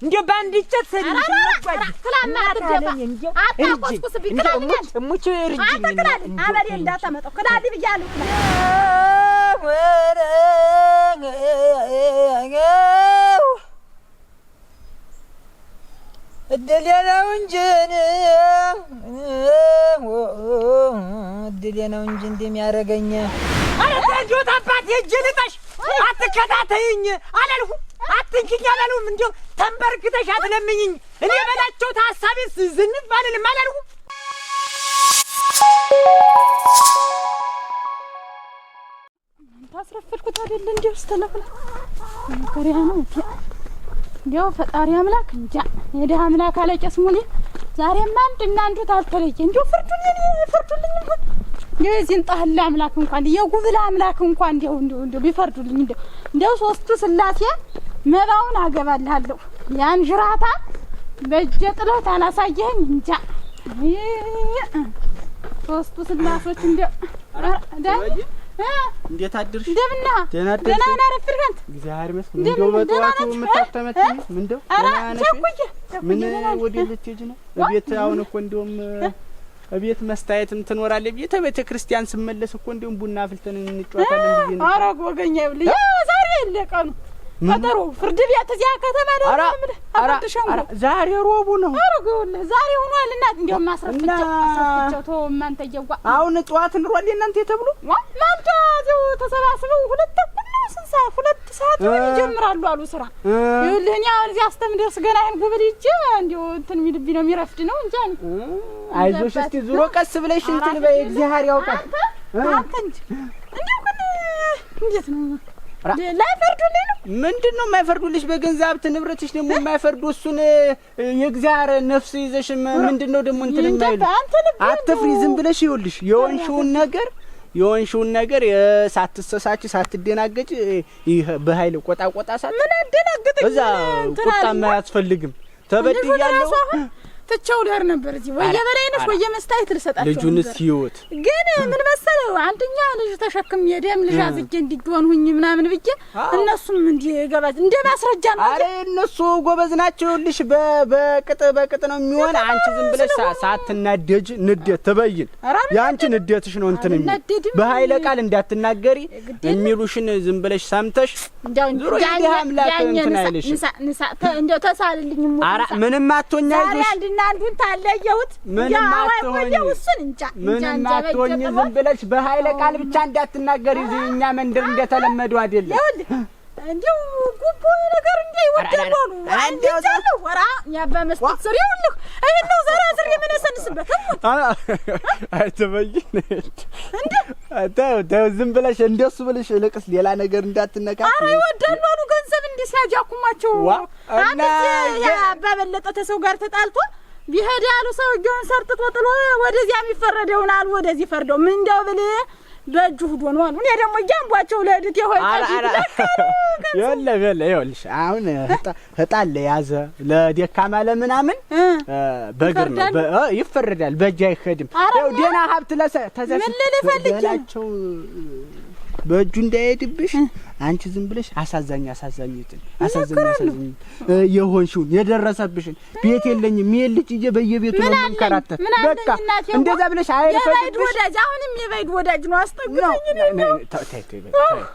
እንዴ ባንድ ይጨት ሰሪ ተመጣጣኝ ክላማ አትደፋ አታቆስቁስ ቢክላልኝ ሙች እርጅኝ አታክላል አበል እንዳታመጣው ክላል ብያለሁ እድሌነው እንጂ እንደሚያረገኝ አረ ታጆት አባት የጅልጣሽ አትከታተይኝ አላልኩ አትንኪኝ አላልኩም እንደው ተንበርክተሽ አትለምኝኝ እኔ በላቸው ታሳቢስ ዝንብ ባልልም አላልኩ ታስረፍልኩት አይደል እንደው ስተለፈለ ከሪያ ነው ያው ፈጣሪ አምላክ እንጃ የደሃ አምላክ አለጨስሙኒ ዛሬማ አንድና አንዱ ታልተለየ እንደው ፍርዱልኝ እንኳን የዚህን ጣህላ አምላክ እንኳን የጉብላ አምላክ እንኳን እንደው ቢፈርዱልኝ እንደው ሶስቱ ስላሴ መባውን አገባልሃለሁ ያን ጅራታ በእጄ ጥለው ታላሳየኝ እንጃ ሶስቱ ስላሶች እንደው እንዴት አድርሽ? እንደምና ደህና አረፍርካንት እግዚአብሔር ይመስገን። እንደው በጠዋቱ የምታተመትኝ ምንድነው? ምን ወደ ልትሄጂ ነው? እቤት አሁን እኮ እንደውም እቤት መስታየትም ትኖራለች። ቤተ ክርስቲያን ስመለስ እኮ እንደውም ቡና አፍልተን እንጫወታለን ብዬ ነው። ኧረ ወገኛ ይብልኝ ዛሬ የለቀኑ ቀጠሮ ፍርድ ቤት እዚያ ከተማ ነው ማለት አራተሻው ዛሬ ሮቡ ነው። አረጋውና ዛሬ ሆኗል። እናት እንደው ማስረፍቻው ተው ማንተ ይጓ አሁን ጠዋት እንሯል እናንተ ተብሎ ማንተ ዘው ተሰባስበው ሁለት ሰዓት ይጀምራሉ አሉ ስራ ይኸውልህ እኔ አሁን እዚህ አስተምደርስ ገና ይሄን ጉብል ይጄ እንደው እንትን የሚልብኝ ነው የሚረፍድ ነው እንጂ አይዞሽ እስቲ ዙሮ ቀስ ብለሽ እንትን በይ እግዚአብሔር ያውቃል አንተ እንጂ እንደው ግን እንዴት ነው ላይፈርዱልኝ ነው ምንድነው የማይፈርዱልሽ በገንዘብ ንብረትሽ ደግሞ የማይፈርዱ እሱን የእግዚአብሔር ነፍስ ይዘሽ ምንድነው ደግሞ እንትን የማይሉ አትፍሪ ዝም ብለሽ ይኸውልሽ የወንሹን ነገር ሳትሰሳች ሳትደናገጭ ይሄ በኃይል ቆጣቆጣ ሳት ምን አደናግጠኝ እዛ ቁጣማ አያስፈልግም ተበድያለሁ ተቻው ዳር ነበር እዚህ ወየበላይነሽ ወየመስታይት ልሰጣቸው ልጁንስ ህይወት ግን ምን መሰለው አንደኛ ልጅ ተሸክም የደም ልጅ አዝጄ እንዲዶንሁኝ ምናምን ብዬ እነሱም እንዲገባጅ እንደ ማስረጃ ነው አረ እነሱ ጎበዝ ናቸው ልሽ በቅጥ ነው የሚሆን አንቺ ዝም ብለሽ ሳትናደጅ ንዴት ተበይን ያንቺ ንዴትሽ ነው እንትን በኃይለ ቃል እንዳትናገሪ የሚሉሽን ዝም ብለሽ ሰምተሽ ዙሮ ያምላክ እንትን አይልሽ እንደው ተሳልልኝ አራ ምንም አትሆኛ ይዞሽ አንዱን ታለየሁት ምንም አትሆኝ ዝም ብለሽ በኃይለ ቃል ብቻ እንዳትናገሪ እኛ መንደር እንደተለመደው አይደለም እንደው ጉቦ ነገር ይወደሉ እንደው ወራ ያባ መስጠት ስሪውልህ አይነው ዘራ ዝር የምነሰንስበት አይተበይን እንደው ዝም ብለሽ እንደሱ ብለሽ ለቅስ ሌላ ነገር እንዳትነካ አረ ይወደሉ ገንዘብ እንዲሳጃኩማቸው አንተ ያባ በለጠ ተሰው ጋር ተጣልቶ ቢሄድ ያሉ ሰውየውን ሰርጥጦ ጥሎ ወደዚያ የሚፈረደውን አሉ ወደዚህ ፈርደው ምን እንደው ብል በእጁ ሆዶ ነው አሉ እኔ ደግሞ ጃምቧቸው ለድት ይሆይታሽ የለም ይኸውልሽ አሁን ህጣል ያዘ ለደካማ ለምናምን በግር ነው ይፈረዳል በእጅ አይሄድም ያው ደና ሀብት ተዘፈላቸው በእጁ እንዳይሄድብሽ አንቺ ዝም ብለሽ አሳዛኝ የሆንሽውን የደረሰብሽን ቤት የለኝም ይልጭ እየ በየቤቱ ነው መንከራተት በቃ እንደዛ ብለሽ አይረፈድብሽ ወዳጅ አሁንም የበይድ ወዳጅ ነው አስጠግተኝ ነው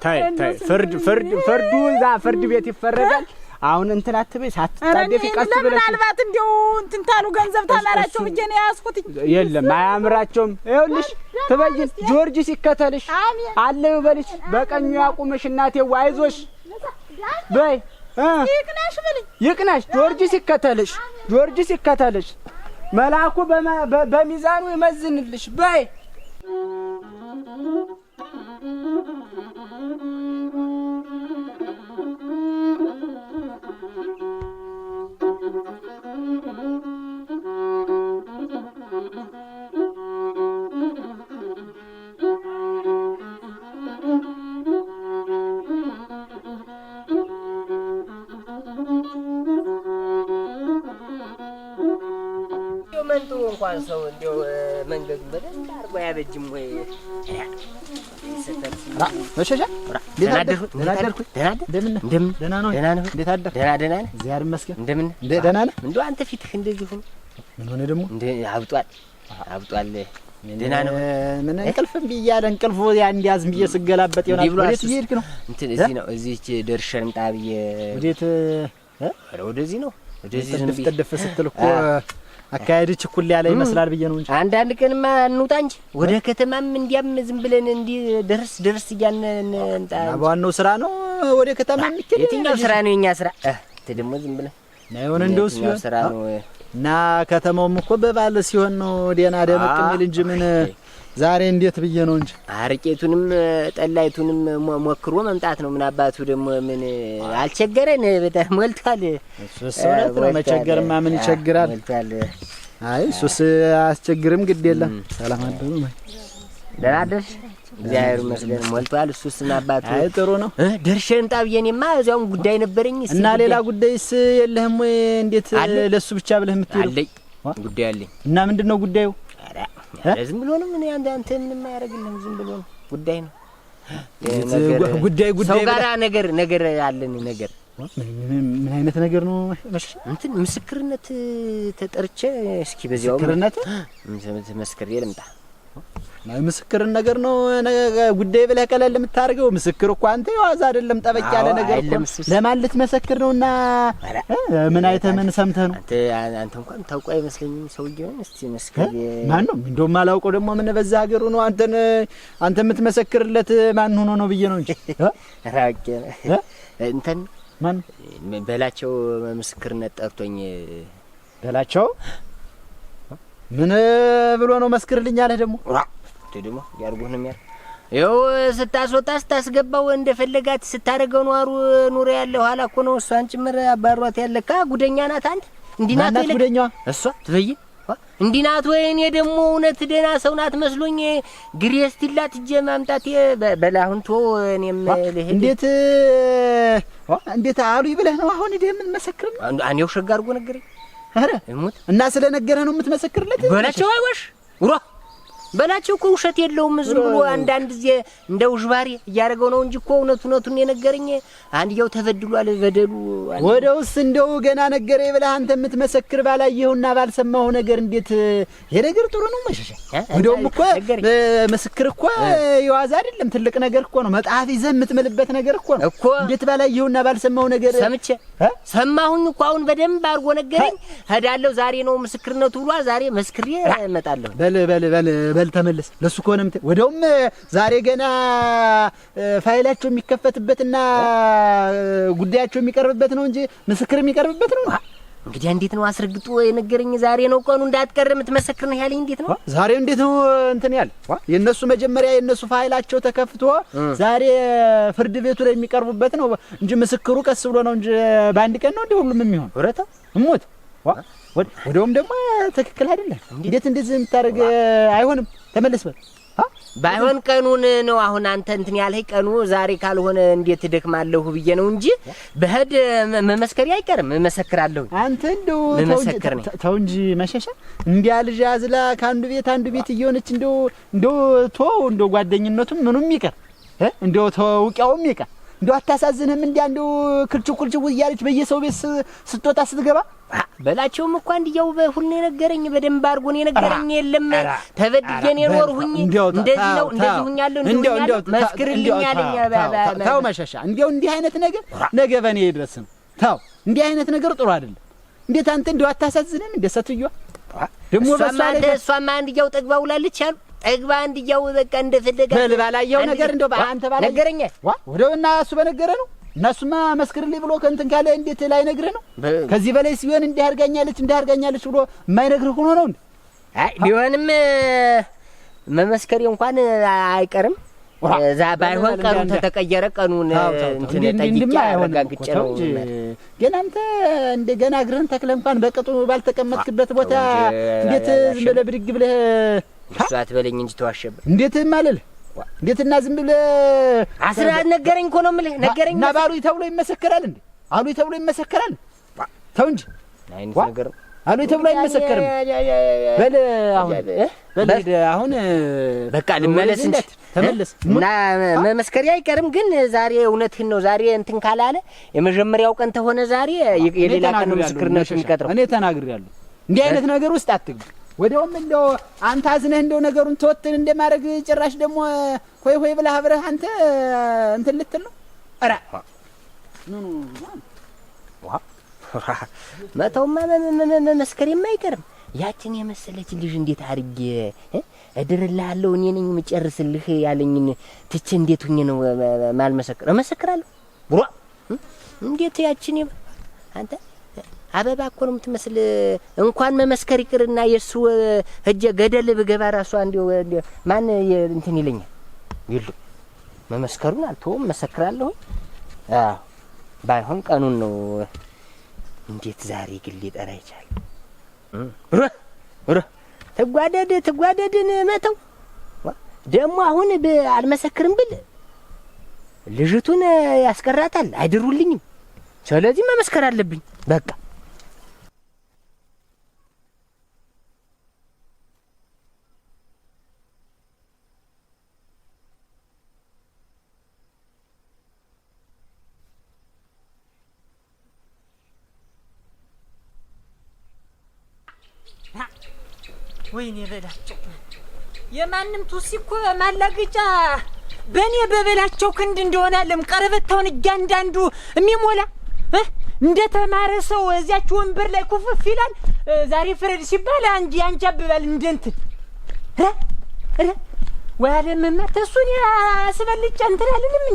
ታይ ፍርዱ ዛ ፍርድ ቤት ይፈረዳል አሁን እንትን አትበይ ሳትጣደፊ ቀስ ብለሽ ምናልባት እንደው እንትን ታሉ ገንዘብ ታማራቸው ብዬ ነው ያስኩት የለም አያምራቸውም ይኸውልሽ ትበይን ጆርጅ ሲከተልሽ አለው በልሽ በቀኙ ያቁምሽ እናቴ አይዞሽ በይ ይቅናሽ ጆርጅ ሲከተልሽ መልአኩ በሚዛኑ ይመዝንልሽ በይ መንቱ እንኳን ሰው እንደው መንገዱን በደንብ አርጎ ያበጅም ወይ ሰተር መሸሻ ደህና አደርኩ። ደህና ነው። እንዴት አደርክ? ደህና ነህ? እግዚአብሔር ይመስገን። እንደምን ደህና ነህ? እንደው አንተ ፊትህ እንደዚህ ሆኖ ምን ሆነ ደግሞ? አብጧል። ደህና ነው። ምን እንቅልፍም ብያለህ። እንቅልፉ ያን ያዝም ብዬ ስገላበጥ ይሆናል። ወዴት እየሄድክ ነው? እንትን እዚህ ነው። እዚህች ደርሼ ልምጣ ብዬ። ወዴት? ኧረ ወደዚህ ነው። ወደዚህ ተደፍ ስትል እኮ አካሄድህ ችኩል ያለ ይመስላል ብዬ ነው እንጂ አንዳንድ ቀንማ እንውጣ እንጂ ወደ ከተማም እንዲያም ዝም ብለን እንዲህ ደርስ እያልን እንጣ። ዋናው ስራ ነው ወደ ከተማ የምትሄድ። የትኛው ስራ ነው የኛ ስራ? ደግሞ ዝም ብለን ነው እንደውስ ስራ ነው። እና ከተማውም እኮ በባለ ሲሆን ነው ደህና ደመቅ የሚል እንጂ ምን ዛሬ እንዴት ብዬ ነው እንጂ አርቄቱንም ጠላይቱንም ሞክሮ መምጣት ነው። ምን አባቱ ደግሞ ምን አልቸገረን። በጣም ሞልቷል። እሱስ እውነት ነው። መቸገርማ ምን ይቸግራል? ሞልቷል። አይ እሱስ አያስቸግርም። ግድ የለም። ሰላም አደሩ። ደህና አደርሽ? እግዚአብሔር ይመስገን ሞልቷል። እሱስ ምን አባቱ አይ ጥሩ ነው። ደርሼ ልምጣ ብዬ እኔማ እዚያውም ጉዳይ ነበረኝ። እና ሌላ ጉዳይስ የለህም ወይ? እንዴት ለሱ ብቻ ብለህ የምትሄደው? አለኝ ጉዳይ አለኝ። እና ምንድነው ጉዳዩ? ዝም ብሎ ነው። ምን አንተ ምንም አያደርግልህም። ዝም ብሎ ነው። ጉዳይ ነው። ጉዳይ ሰው ጋራ ነገር አለን። ነገር ምን አይነት ነገር ነው? እንትን ምስክርነት ተጠርቼ እስኪ በዚያው መስክሬ ልምጣ። ምስክርን ነገር ነው ጉዳይ ብለህ ቀለል የምታደርገው። ምስክር እኮ አንተ የዋዛ አይደለም። ጠበቅ ያለ ነገር እኮ ለማን ልትመሰክር ነውና ምን አይተህ ምን ሰምተህ ነው? አንተ እንኳን ታውቀው አይመስለኝም ሰውዬውን። እስቲ መስክር። ማን ነው? እንደውም አላውቀው ደግሞ ምን በዛ ሀገሩ ነው አንተ የምትመሰክርለት ማን ሆኖ ነው ብዬ ነው እንጂ ራቄ እንትን ማን በላቸው ምስክርነት ጠርቶኝ። በላቸው ምን ብሎ ነው መስክርልኝ አለህ ደግሞ? ደግሞ ያርጉህ ነው የሚያር ይኸው ስታስወጣ ስታስገባው እንደፈለጋት ስታደርገው ኑሮ ያለው ኋላ እኮ ነው እሷን ጭምር አባሯት ያለካ። ጉደኛ ናት። አንተ እንዲህ ናት ወይ ጉደኛዋ? እሷ ትበይ እንዲህ ናት ወይ? እኔ ደግሞ እውነት ደህና ሰው ናት መስሎኝ ግሬስቲላት እጄ ማምጣት በላሁን ቶ እኔም ልሄድ እንዴት አሉ ይብለህ ነው አሁን ይደም መሰክር ነው? አንየው ሸጋ አድርጎ ነገረኝ። አረ እሙት እና ስለነገረ ነው የምትመሰክርለት? በላቸው አይወሽ ውሮ በላቸው እኮ ውሸት የለውም። ዝም ብሎ አንዳንድ ጊዜ እንደው ጅባሪ እያደረገው ነው እንጂ እኮ እውነቱን የነገረኝ አንዲያው ተበድሏል። በደሉ ወደውስ እንደው ገና ነገረ ብለህ አንተ የምትመሰክር ባላየውና ባልሰማው ነገር እንዴት ይሄ ነገር ጥሩ ነው መሸሻ? ወደውም እኮ ምስክር እኮ የዋዛ አይደለም። ትልቅ ነገር እኮ ነው። መጣፍ ይዘህ የምትምልበት ነገር እኮ ነው። እንዴት ባላየውና ባልሰማው ነገር ሰማሁኝ እኮ አሁን በደንብ አድርጎ ነገረኝ። ሄዳለሁ ዛሬ ነው ምስክርነቱ ብሏ። ዛሬ መስክሬ እመጣለሁ። በል ተመለስ። ለሱ ከሆነም ወደውም ዛሬ ገና ፋይላቸው የሚከፈትበትና ጉዳያቸው የሚቀርብበት ነው እንጂ ምስክር የሚቀርብበት ነው። እንግዲህ እንዴት ነው አስረግጦ የነገረኝ? ዛሬ ነው ቀኑ እንዳትቀር የምትመሰክር ነው ያለኝ። እንዴት ነው ዛሬ እንዴት ነው እንትን ያለ? የነሱ መጀመሪያ የነሱ ፋይላቸው ተከፍቶ ዛሬ ፍርድ ቤቱ ላይ የሚቀርቡበት ነው እንጂ ምስክሩ ቀስ ብሎ ነው እንጂ በአንድ ቀን ነው እንዴ ሁሉም የሚሆን? ወረታ እሙት ወደውም ደግሞ ትክክል አይደለም። እንዴት እንደዚህ የምታደርግ አይሆንም። ተመለስ በል። ባይሆን ቀኑን ነው አሁን አንተ እንትን ያልኸኝ ቀኑ ዛሬ ካልሆነ እንዴት ደክማለሁ ብዬ ነው እንጂ በህድ መመስከሪ አይቀርም። መመስከራለሁ። አንተ እንደው ተው እንጂ መሸሻ እንዲያ ልጅ አዝላ ከአንዱ ቤት እየሆነች እንደው ጓደኝነቱም ምኑም ይቀር እንደው ተውቂያውም ይቀር። እንደው አታሳዝንህም? እንደው ክልችው እያለች በየሰው ቤት ስትወጣ ስትገባ በላቸውም እኮ እንዲያው በሁሉ የነገረኝ በደንብ አድርጎ ነው የነገረኝ። የለም ተበድየን የኖርሁኝ እንደዚህ ነው እንደዚህ ሁኛለሁ እንደው መስክርልኝ አለኝ። ተው መሸሻ እንደው እንዲህ አይነት ነገር ነገ በኔ ይድረስ ነው። ተው እንዲህ አይነት ነገር ጥሩ አይደለም። እንዴት አንተ እንደው አታሳዝንም? እንደ ሰትየዋ ደግሞ እሷማ እንዲያው ጠግባ ውላለች አሉ። ጠግባ እንዲያው በቃ እንደፈለጋ ባላየው ነገር እንደው በአንተ ባላየው ነገረኝ። ወደውና እሱ በነገረ ነው። እነሱማ መስክርልኝ ብሎ ከእንትን ካለ እንዴት ላይ ነግረህ ነው? ከዚህ በላይ ሲሆን እንዲህ አድርጋኛለች ብሎ የማይነግርህ ሆኖ ነው እንዴ? አይ ቢሆንም መመስከሬ እንኳን አይቀርም። ባይሆን ቀኑ ተቀየረ። ቀኑን እንትን ጠይቄ አረጋግጬ ነው ግን አንተ እንደገና እግርህን ተክለህ እንኳን በቅጡ ባልተቀመጥክበት ቦታ እንዴት ዝም ብለህ ብድግ ብለህ እሷ አትበለኝ እንጂ ተዋሸብህ። እንዴት ማለል እንዴትና ዝም ብለህ አስራ ነገረኝ እኮ ነው የምልህ። ነገረኝ እና ባሉኝ ተብሎ ይመሰከራል እንዴ? አሉኝ ተብሎ ይመሰከራል? ተው እንጂ አይነት ነገር አሉኝ ተብሎ አይመሰከርም። በል አሁን በቃ ልመለስ እንጂ ተመለስ እና መመስከሪያ አይቀርም። ግን ዛሬ እውነትህን ነው። ዛሬ እንትን ካላለ የመጀመሪያው ቀን ተሆነ ዛሬ የሌላ ቀን ምስክርነቱ የሚቀጥረው እኔ ተናግሬያለሁ። እንዲህ አይነት ነገር ውስጥ አትግባ። ወዲያውም እንደው አንተ አዝነህ እንደው ነገሩን ተወትን እንደማድረግ ጭራሽ ደግሞ ሆይ ሆይ ብለህ አብረህ አንተ እንትን ልትል ነው። ኧረ መተውማ መመስከሬማ አይቀርም። ያችን የመሰለች ልጅ እንዴት አድርጌ እድርልሃለሁ እኔ ነኝ የምጨርስልህ ያለኝን ትቼ እንዴት ሁኜ ነው ማልመሰክር? እመሰክራለሁ ብሯ እንዴት ያችን አንተ አበባ እኮ ነው የምትመስል። እንኳን መመስከር ይቅርና የእሱ ሂጅ ገደል ብገባ ራሷ እንዲያው ማን እንትን ይለኛል። ይሉ መመስከሩን አልተውም፣ መሰክራለሁ። አዎ ባይሆን ቀኑን ነው። እንዴት ዛሬ ግን ሊጠራ ይቻላል? ትጓደድን መተው ደግሞ አሁን አልመሰክርም ብል ልጅቱን ያስቀራታል፣ አይድሩልኝም። ስለዚህ መመስከር አለብኝ በቃ። ወይኔ በላቸው የማንም ቱሲ እኮ ማላገጫ በእኔ በበላቸው ክንድ እንደሆነ አለም ቀረበታውን እያንዳንዱ የሚሞላ እንደ ተማረ ሰው እዚያች ወንበር ላይ ኩፍፍ ይላል። ዛሬ ፍረድ ሲባል አንጃብባል እንደንትን ወይ አለምማ ተሱን ያስበልጭ እንትን አልልም።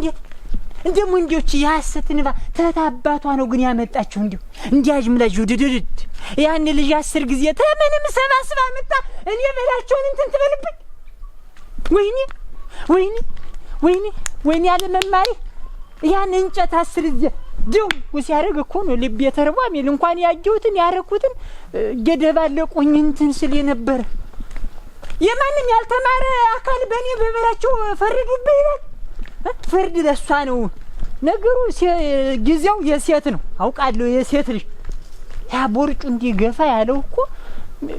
እንደሞ እንዲዎች ያሰትንባ ተታባቷ ነው ግን ያመጣቸው እንዲያጅ ምላጅ ድድድ ያን ልጅ 10 ጊዜ ተመንም ሰባስባ መጣ። እኔ በላቸውን እንትን ትበልብኝ። ወይኔ አለመማሪ ያን እንጨት 10 ጊዜ ደው ሲያደርግ እኮ ነው ልብ የተርቧ ሚል እንኳን ያጀውትን ያረኩትን ገደባለቁኝ እንትን ስል የነበረ የማንም ያልተማረ አካል በእኔ በበላቸው ፈርዱብኝ ይላል። ፍርድ ለሷ ነው ነገሩ። ጊዜው የሴት ነው አውቃለሁ። የሴት ልጅ ያ ቦርጩ እንዲገፋ ያለው እኮ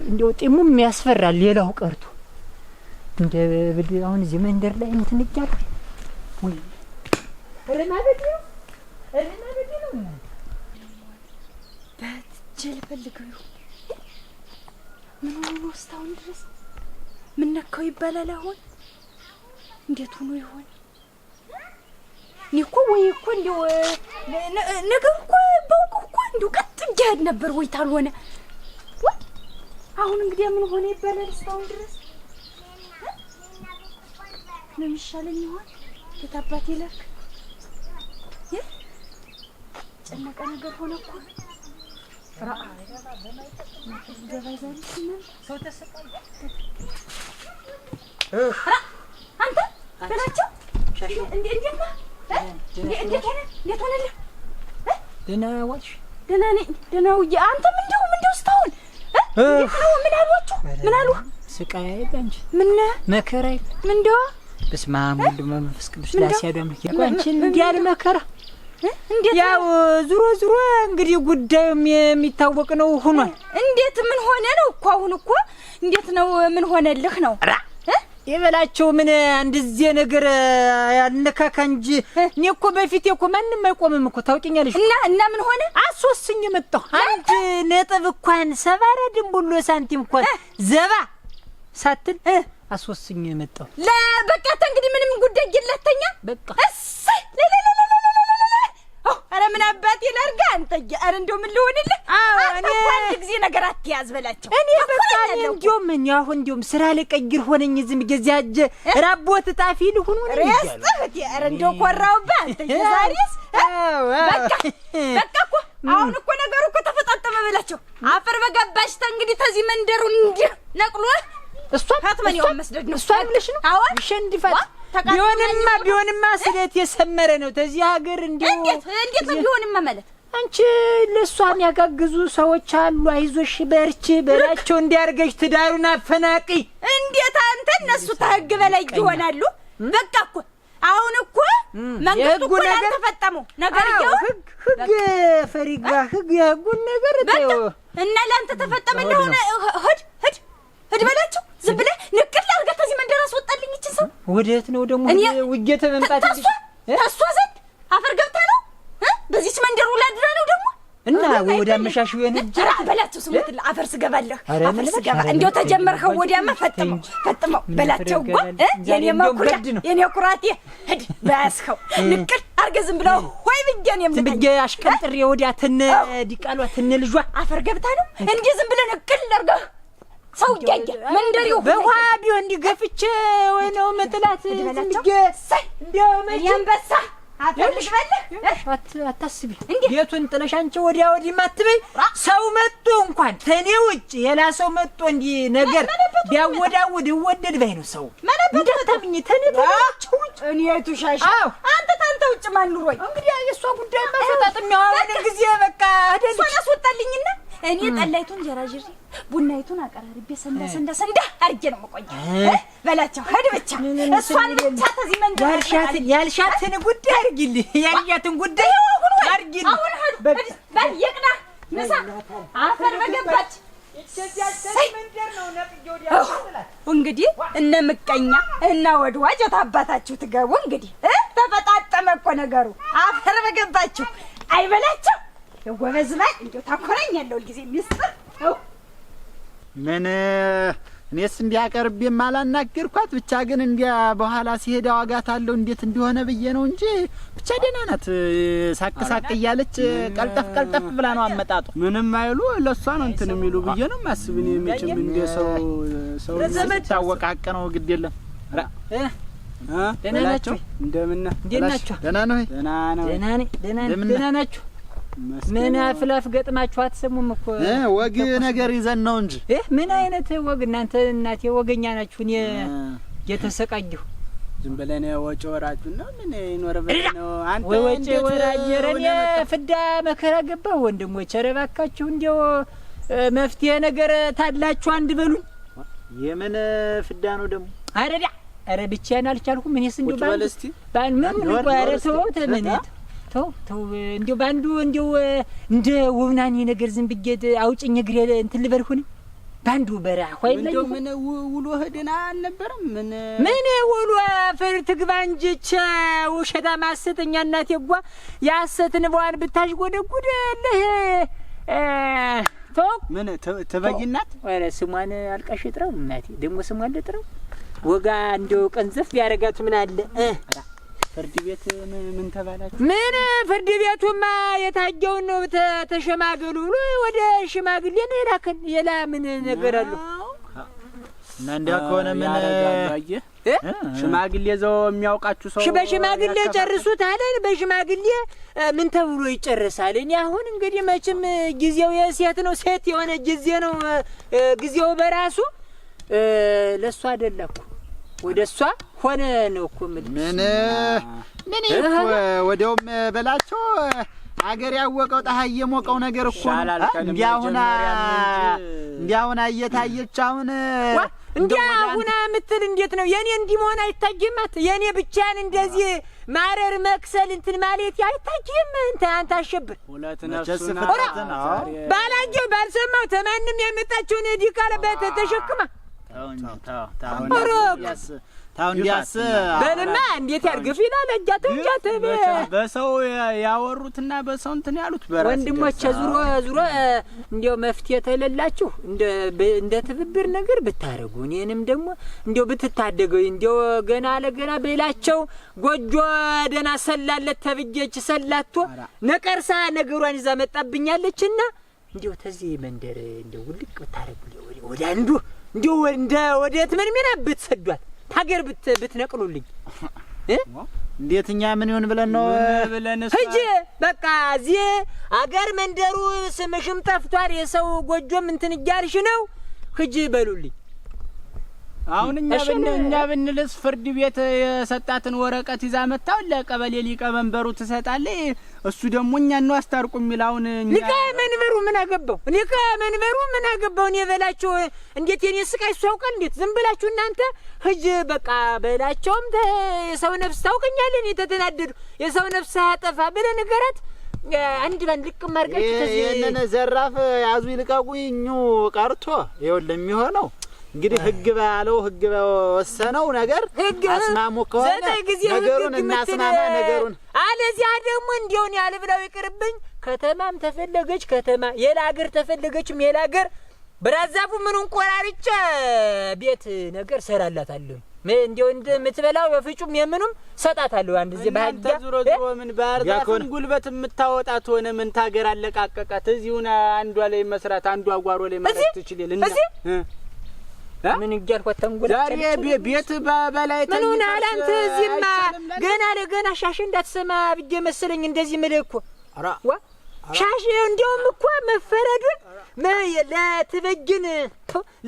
እንደው ጢሙም ያስፈራል። ሌላው ቀርቶ እንደ ብድ አሁን እዚህ መንደር ላይ እንትን ይያል ወይ ረማበድ ነው በትጀል ፈልገው ምን ሆኖ እስካሁን ድረስ ምን ነካው ይባላል። አሁን እንዴት ሆኖ ይሆን? ኒኮ ወይ እኮ እንደው ነገር እኮ በውቁ እኮ እንደው ቀጥ ይያድ ነበር ወይ ታልሆነ አሁን እንግዲህ ምን ሆነ ይባላል። እስካሁን ድረስ ነው የሚሻለኝ ይሆን? የታባቴ ለክ ጨነቀ ነገር ሆነ እኮ ሰው ተሰቃየ። አንተ በላቸው እንዴት ሆነልህ? ደህና ዋልሽ? ደህና ነኝ። ደህና ውዬ አንተም እንደው እስካሁን ምን አሏችሁ? ምን አሉ? ስቃይ አይደል አንቺ? ምን መከራ አይደል? ምን እንደው በስመ አብ ወወልድ ወመንፈስ ቅዱስ ላሲያዱ አምላክ አንቺ እንዲያል መከራ እንዴት ያው ዙሮ እንግዲህ ጉዳዩም የሚታወቅ ነው ሆኗል። እንዴት ምን ሆነ ነው እኮ አሁን እኮ እንዴት ነው ምን ሆነልህ ነው? የበላቸው ምን እንደዚህ ነገር ያልነካካ እንጂ እኔ እኮ በፊት እኮ ማንንም አይቆምም እኮ ታውቂኛለሽ። እና ምን ሆነ? አስወስኝ መጣሁ። አንድ ነጥብ እንኳን ሰባራ ድንቡሎ ሳንቲም እንኳን ዘባ ሳትል አስወስኝ መጣሁ። ለበቃ እንግዲህ ምንም ጉዳይ ይለተኛ በቃ እሰይ አረ ምን አባቴ ላርጋ አንተ አረ እንደው ምን ልሆንልህ? እኔ አንድ ጊዜ ነገር አትያዝ በላቸው። እኔ በቃ እንደውም ምን ያሁን እንደውም ስራ ለቀይር ሆነኝ ዝም ገዛጀ ራቦት ጣፊ ልሁን ሆነ ረስጥህ አረ እንደው ኮራውባ አንተ ዛሬስ በቃ እኮ አሁን እኮ ነገሩ እኮ ተፈጣጠመ በላቸው። አፈር በገባሽ እንግዲህ ተዚህ መንደሩ እንዴ ነቅሎ እሷን ታትመን ያው መስደድ ነው። እሷን ብለሽ ነው ሸንድፋት ቢሆንማ ስለት የሰመረ ነው። ተዚህ ሀገር እንዴት ቢሆንማ ማለት አንቺ ለሷን ያጋግዙ ሰዎች አሉ። አይዞሽ በርቺ በላቸው እንዲያርገሽ ትዳሩን አፈናቂ። እንዴት አንተ እነሱ ተህግ በላይ ይሆናሉ? በቃ እኮ አሁን እኮ መንግስቱ እኮ ተፈጠመው ነገር ይው ህግ ፈሪጋ ህግ የህጉን ነገር ተው እና ለአንተ ተፈጠመ እንደሆነ ሂድ በላቸው። ዝም ብለህ ንቅል አድርገህ ተዚህ መንደር አስወጣልኝ። ይችን ሰው ወዴት ነው ደግሞ ውጌት መምጣት ተሷ ዘንድ አፈር ገብታ ነው በዚህች መንደር ውላድራ ነው ደግሞ እና ወደ አመሻሽ ይሆን ጀራ በላቸው ስሙት አፈር ስገባለህ አፈር ስገባ እንደው ተጀመርከው ወዲያማ ፈጥመው በላቸው ጓ የኔ መኩሪያ የኔ ኩራቴ ሄድ ባስከው ንቅል አርገ ዝም ብለው ወይ ብዬን ብዬ አሽቀንጥሬ ወዲያ ተነ ዲቃሏ ተነ ልጇ አፈር ገብታ ነው እንዴ ዝም ብለን ንቅል አርገህ ሰው ያያ መንደሪው በኋላ ቢሆን እንዲገፍቼ ወይ ነው መጥላት ዝምጌ እንደው ያንበሳ አፈልግ በልህ አታስቢ ቤቱን ጥለሽ አንቺ ወዲያ ወዲህ ማትበይ ሰው መጥቶ እንኳን ተኔ ውጭ የላ ሰው መጥቶ እንዲ ነገር ቢያወዳውድ ይወደድ ባይ ነው ሰው እንደታምኝ ተኔ ተውጭ እኔ ቱሻሽ አንተ ታንተ ውጭ ማን ኑሮይ እንግዲህ የሷ ጉዳይ ማፈጣጥም ያወራን ጊዜ በቃ አይደል እሷን አስወጣልኝና እኔ ጠላይቱን ጀራጅሪ ቡናይቱን አቀራርቤ ሰንዳ አርጌ ነው መቆየ በላቸው ሄድ ብቻ እሷን ብቻ ተዚህ መንደር ያልሻትን ጉዳይ አርጊልኝ ያልያትን ጉዳይ አርጊልኝ አሁን ሄድ በል ይቅና ንሳ አፈር በገባች እንግዲህ እነ ምቀኛ እና ወድዋጅ አባታችሁ ትገቡ እንግዲህ ተፈጣጠመ እኮ ነገሩ አፈር በገባችሁ አይበላችሁ የጎበዝ ባል እንደው ታኮራኛለሁ ጊዜ ሚስጥር ምን እኔስ እንዲያቀርብም አላናገርኳት ብቻ ግን እንዲያ በኋላ ሲሄድ አዋጋታለሁ እንዴት እንደሆነ ብዬ ነው እንጂ ብቻ ደህና ናት ሳቅ እያለች ቀልጠፍ ብላ ነው አመጣጡ ምንም አይሉ ለሷ ነው እንትን የሚሉ ብዬ ነው ማስብኝ መቼም እንደ ሰው ታወቀ ሀቅ ነው ግድ የለም ደህና ናችሁ እንደምን ናችሁ ደህና ነው ደህና ናችሁ ምን አፍላፍ ገጥማችሁ አትሰሙም እኮ ወግ ነገር ይዘን ነው እንጂ ምን አይነት ወግ እናንተ እናቴ ወገኛ ናችሁ እኔ የተሰቃየሁ ዝም ብለን ወጪ ወራጁና ምን ይኖርበት ነው አንተ ወጪ ወራጀረን ፍዳ መከራ ገባው ወንድሞች ኧረ እባካችሁ እንደው መፍትሄ ነገር ታላችሁ አንድ በሉኝ የምን ፍዳ ነው ደግሞ አረዳ ኧረ ብቻዬን አልቻልኩም እኔስ እንደው ባን ምን ኧረ ተው ተመነት ተው እንደው ባንዱ እንደው እንደ ወብናኒ ነገር ዝም ብዬ አውጭኝ እግሬ እንትን ልበልሁን ባንዱ በራ ሆይ እንደው ምን ውሎ ሄደና አልነበረም ምን ውሎ አፈር ትግባ እንጂች ውሸታ ማሰተኛ እናቴ ጓ ያሰትን በዋን ብታሽ ጎደጉደልህ ተው ምን ተበጊናት ወረ ስሟን አልቃሽ ጥራው እናቴ ደግሞ ስሟን ለጥራው ወጋ እንደው ቀንዘፍ ያረጋት ምን አለ ፍርድ ቤት ምን ተባላችሁ? ምን ፍርድ ቤቱማ የታየውን ነው ተሸማገሉ ብሎ ወደ ሽማግሌ ነው የላከን። የላ ምን ነገር አለው? እና እንዲያ ከሆነ ምን ያረጋጋየ ሽማግሌ ዘው የሚያውቃችሁ ሰው በሽማግሌ ጨርሱት አለን። በሽማግሌ ምን ተብሎ ይጨርሳል? እኔ አሁን እንግዲህ መቼም ጊዜው የሴት ነው ሴት የሆነ ጊዜ ነው ጊዜው በራሱ ለሷ አይደለኩ ወደሷ ሆነ ነው እኮ ምን ወደውም በላቸው አገር ያወቀው ፀሐይ የሞቀው ነገር እኮ እንዲያውና እየታየች አሁን እንዲያውና ምትል እንዴት ነው የኔ እንዲሞን አይታየማት የኔ ብቻን እንደዚህ ማረር መክሰል እንትን ማለት አይታየም አንተ አሸብር ሁለት ነፍሱና ባላየው ባልሰማው ተማንም ያመጣችውን ዲካለበት ተሸክማ ታው እንዲያስ በልማ እንዴት ያርግፍ ይላል እጃት በሰው ያወሩትና በሰው እንትን ያሉት በራስ ወንድሞች ዙሮ እንዴው መፍትሄ ተለላችሁ እንደ ትብብር ነገር ብታረጉ እኔንም ደግሞ እንዴው ብትታደገው እንዴው ገና ለገና በላቸው ጎጆ ደና ሰላለት ተብጀች ሰላቶ ነቀርሳ ነገሯን ይዛ መጣብኛለችና እንዴው ተዚህ መንደር እንዴው ውልቅ ብታረጉ ወደ አንዱ እንዴው እንደ ወዴት ምን ብትሰዷት ታገር ብትነቅሉልኝ እንዴትኛ ምን ይሆን ብለን ነው እጂ በቃ እዚህ አገር መንደሩ ስምሽም ጠፍቷል የሰው ጎጆም እንትን እያልሽ ነው እጂ በሉልኝ አሁን እኛ ብንልስ ፍርድ ቤት የሰጣትን ወረቀት ይዛ መጣው ለቀበሌ ሊቀመንበሩ ትሰጣለች እሱ ደግሞ እኛን ነው አስታርቁ የሚል አሁን ሊቀመንበሩ ምን አገባው እኔ በላቸው እንዴት የኔ ስቃይ ያውቃል እንዴት ዝም ብላችሁ እናንተ ህጅ በቃ በላቸውም የሰው ነፍስ ታውቀኛለህ እኔ ተተናደዱ የሰው ነፍስ ያጠፋ ብለ ነገራት አንድ ባንድ ልቅ ማርጋችሁ ተዚህ እነነ ዘራፍ ያዙ ይልቀቁኝ ቀርቶ ይወል የሚሆነው እንግዲህ ህግ ባለው ህግ በወሰነው ነገር አስማሙ ከሆነ ነገሩን እናስማማ ነገሩን አለዚያ ደግሞ እንዲውን ያልብላው ይቅርብኝ ከተማም ተፈለገች ከተማ የላገር ተፈለገችም የላገር ብራዛፉ ምኑን ቆራርጬ ቤት ነገር ሰራላታለሁ እንዲው እንደምትበላው በፍጹም የምኑም ሰጣታለሁ አንድ ዚህ ባዳ ዙሮ ምን ባርዛፉን ጉልበት የምታወጣት ሆነ ምን ታገር አለቃቀቃት እዚሁና አንዷ ላይ መስራት አንዷ ጓሮ ላይ ማለት ትችልልና ምን ይያልኳት ተንጎላ ዛሬ ቤት በላይ ምን ሆነ አላንተ እዚህማ ገና ለገና ሻሽ እንዳትሰማ ብዬ መሰለኝ እንደዚህ ምልኩ ዋ ሻሽ እንደውም እኮ መፈረዱን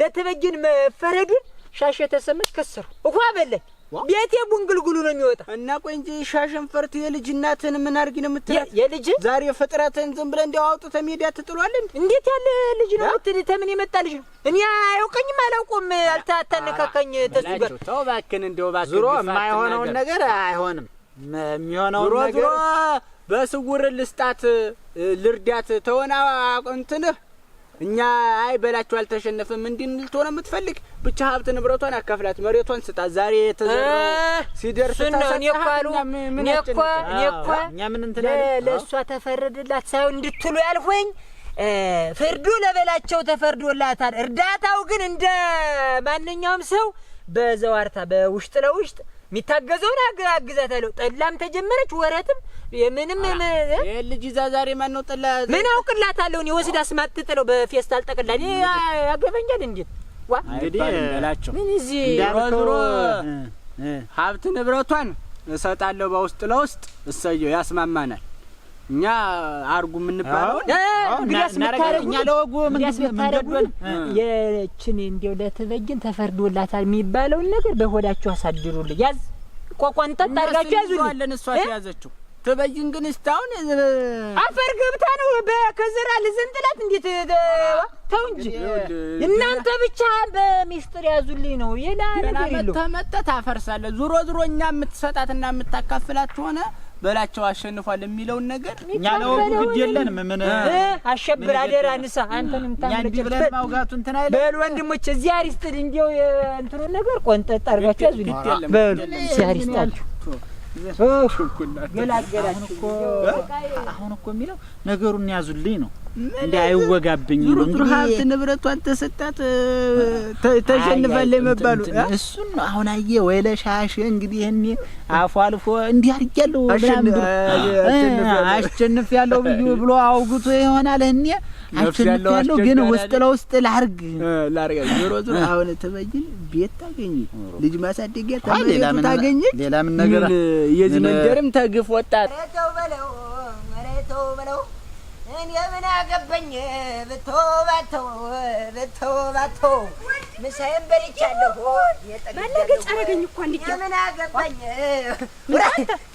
ለተበጅን መፈረዱን ሻሽ ተሰመች ከሰሩ እኮ በለኝ ቤቴ ቡንግልግሉ ነው የሚወጣ እና ቆይ እንጂ ሻሽን ፈርት የልጅ እናትን ምን አርጊ ነው የምትላት የልጅ ዛሬ ፍጥረትን ዝም ብለ እንዲያው አውጥተህ ሜዳ ትጥሏል እንዴት ያለ ልጅ ነው ተምን የመጣ ልጅ ነው እኔ አያውቀኝም አላውቆም አልታተነካከኝ ተስገር ተው ባክን እንደው ባክን ዙሮ የማይሆነው ነገር አይሆንም የሚሆነው ነገር ዙሮ በስውር ልስጣት ልርዳት ተወና እንትን እኛ አይ በላችሁ አልተሸነፈም እንድንል ተሆነ የምትፈልግ ብቻ ሀብት ንብረቷን አካፍላት መሬቷን ስጣት ዛሬ የተዘራው ሲደርስ ተሰጣ እኔ እኮ እኛ ምን እንትን ለእሷ ተፈረደላት ሳይሆን እንድትሉ ያልሆኝ ፍርዱ ለበላቸው ተፈርዶላታል እርዳታው ግን እንደ ማንኛውም ሰው በዘዋርታ በውሽጥ ለውሽጥ ሚታገዘውን አግዛታለሁ ጠላም ተጀመረች ወረትም የምንም የልጅ ዛዛሬ ማን ነው ጠላ ምን አውቅላታለሁ እኔ ወስዳ አስማጥጥለው በፌስታል ጠቅላኔ ያገበኛል እንዴ ዋ እንግዲህ እላችሁ ምን እዚህ ዞሮ ሀብት ንብረቷን እሰጣለሁ በውስጥ ለውስጥ እሰየው ያስማማናል እኛ አርጉ ምን ባለው እናረጋኛ ለወጉ ምን መንገዱን የችን እንዴው ለተበጅን ተፈርዶላታል የሚባለው ነገር በሆዳችሁ አሳድሩልኝ ያዝ ቆቆንጠጥ አርጋችሁ ያዙልኝ እሷ ያዘችው ተበጅን ግን እስታውን አፈር ገብታ ነው በከዘራ ለዘንጥላት እንዴት ተው እንጂ እናንተ ብቻ በሚስጥር ያዙልኝ ነው የላ ነገር ይሉ ተመጣ ታፈርሳለ ዙሮ ዙሮኛ የምትሰጣትና የምታካፍላት ሆነ በላቸው አሸንፏል የሚለውን ነገር እኛ ነው ግድ የለንም ምን አሸብር አደራ ንሳ አንተንም ታምለጭ ብለን ማውጋቱ እንትን አይደል በል ወንድሞች እዚህ አሪስጥል እንዴው እንትሩ ነገር ቆንጠጥ አርጋችሁ ያዙልኝ በል እዚህ አሪስጣችሁ ገላገላችሁ አሁን እኮ የሚለው ነገሩን ያዙልኝ ነው እንዴ አይወጋብኝ ነው እንዴ ሀብት ንብረቷን ተሰጣት ተሸንፋለ መባሉ እሱን አሁን አየ ወይ ለሻሽ እንግዲህ እኔ አፉ አልፎ እንዲህ አርጋለሁ አሸንፍ ያለው ብሎ አውግቶ ይሆናል እኔ አሸንፍ ያለው ግን ውስጥ ለውስጥ ላርግ ዞሮ ዞሮ አሁን ተበጅን ቤት ታገኝ ልጅ ማሳደጊያ ታገኝ ሌላ ምን ነገር የዚህ መንደርም ተግፍ ወጣት መሬተው በለው እኔ ምን አገባኝ ብትወባተው ምሳዬን በልቻለሁ ባለገጭ አረገኝ እኮ እንዴ ምን አገባኝ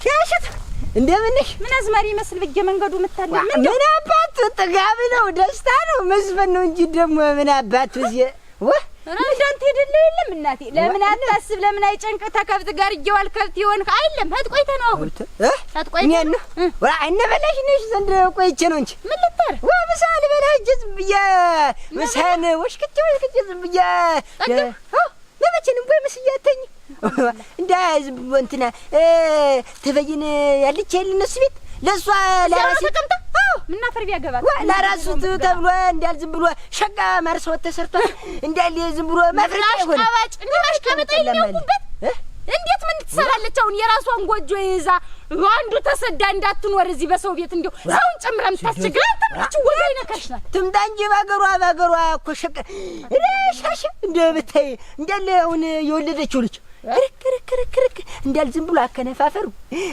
ሻሽት እንደምንሽ ምን አዝማሪ መስል በየ መንገዱ መታለ ምን አባቱ ጥጋብ ነው ደስታ ነው መስፈን ነው እንጂ ደግሞ ምን አባቱ እዚህ እንዳንተ ሄደለ የለም እናቴ ለምን አታስብ ለምን አይጨንቅ ተከብት ጋር ይዋል ከብት ይሆን አይደለም ህጥቆይተ ነው አሁን ህጥቆይተ ነው ወራ እነበላሽ ነሽ ዘንድ ቆይቼ ነው እንጂ ምን ልታር ወምሳል በላጅት ብያ ምሳን ወሽክቼ ብያ ለመቼንም ወይ መስያተኝ እንዳዝ እንትና ተበይን ያለች የልነሱ ቤት ለሷ ለራስ ተቀምጣ ምን አፈር ቢያገባት ለራሱ ተብሎ እንዳል ዝም ብሎ ሸጋ ማርሰው ተሰርቷል እንዳል ዝም ብሎ ማፍረጥ ይሆን አባጭ እንደማሽ ከመጣ የሚያውቁበት እንዴት ምን ትሰራለች አሁን የራሷን ጎጆ ይዛ አንዱ ተሰዳ እንዳትኖር እዚህ በሰው ቤት እንደው ሰውን ጨምራም ታስቸግራ ተምች ወላይ ነካሽናል ትምጣ እንጂ ባገሯ እኮ ሸቀ ሻሽ እንደብታይ እንዳለ አሁን የወለደችው ልጅ ክርክርክርክርክ እንዳል ዝም ብሎ አከነፋፈሩ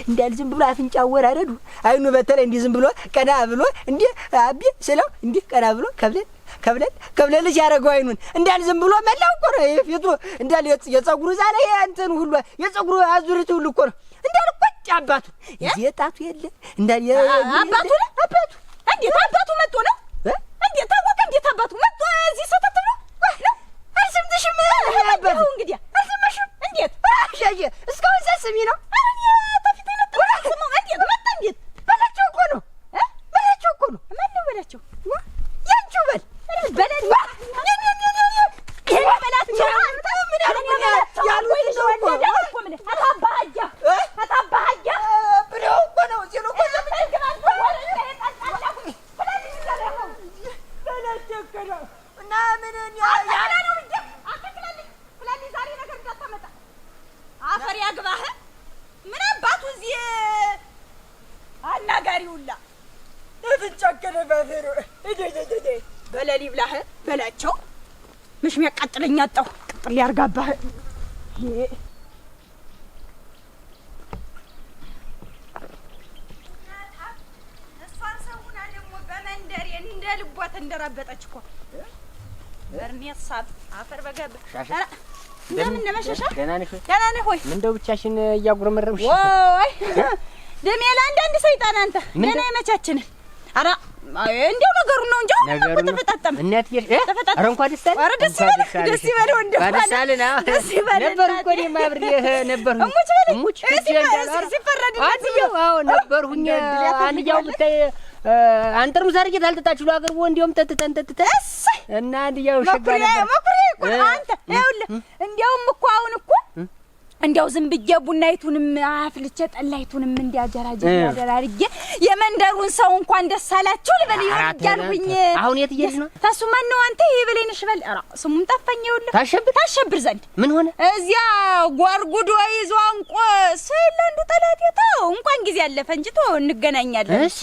እንዳል ዝም ብሎ አፍንጫ ወራረዱ አይኑ በተለይ እንዲህ ዝም ብሎ ቀና ብሎ እንዲህ አቢ ስለው እንዲህ ቀና ብሎ ከብለልሽ ያረጋው አይኑን እንዳል ዝም ብሎ መላው እኮ ነው የፊቱ እንዳል የጸጉሩ ዛለ እንትን ሁሉ የጸጉሩ አዙሪት ሁሉ እኮ ነው እንዳል ቁጭ አባቱ የጣቱ የለ እንዳል አባቱ እንዴት አባቱ መጥቶ ነው እንዴት ታወቀ እንዴት አባቱ መጥቶ እዚህ ሰተት ነው አልሰምተሽም አባቱ እንግዲህ አልሰማሽም እንዴት ሻዬ እስካሁን ሳስሚ ነው ተፊት ነው ተስሞ እንዴት መጣ እንዴት በላቸው እኮ ነው ማን ነው በላቸው ያንቺው በላቸው ምን ያላ ነው እንዴ? አትክላለኝ ፍላሊ ዛሬ ነገር እንዳታመጣ አፈር ያግባህ። ምን አባቱ እዚህ አናጋሪውላ እፍንጫከለ ባፈሩ እደደደ በለሊ ብላህ በላቸው ምሽ የሚያቃጥለኝ አጣሁ ቅጥል ያርጋባህ። እሷን ሰውና ደግሞ በመንደሬ እንደ ልቧ ተንደራበጠች እኮ በርኔት ሳብ አፈር በገብ እንደምን ነመሸሻ? ደህና ነሽ? ደህና ነህ ሆይ? ምንድነው ብቻሽን እያጉረመረምሽ? ወይ ደሜ ለአንዳንድ ሰይጣን አንተ ደህና የመቻችን አራ እንደው ነገሩ ነው እንጂ ነገሩ ተፈጣጣም እናት ተፈጣጣም። ኧረ እንኳን ደስ አለ። ኧረ ደስ ይበል ደስ ይበል እንደው ደስ አለና ደስ ይበል ነበር እኮ እኔ ማብሬህ ነበር። እሙች ሲፈረድ አዎ ነበርሁኝ። አንያው ብታይ አንተም ዛሬ ታልተጣችሉ አገርቦ እንዲያውም ተተተን እና እንዲያው ሸጋ ነበር መኩሪ እኮ አንተ ይኸውልህ እንዲያውም እኮ አሁን እኮ እንዲያው ዝም ብዬ ቡናይቱንም አፍልቼ ጠላይቱንም እንዲያጀራጀ ያደራርጌ የመንደሩን ሰው እንኳን ደስ አላችሁ ልበል ይያልኩኝ። አሁን የት እየሄድሽ ነው? ታሱ ማን ነው አንተ? ይበለኝሽ በል ኧረ ስሙን ጠፋኝ። ይኸውልህ ታሸብር ዘንድ ምን ሆነ? እዚያ ጓርጉዶ ይዞ አንቆ ስለንዱ ጠላት የታው እንኳን ጊዜ ያለፈ እንጂ ተው እንገናኛለን። እሺ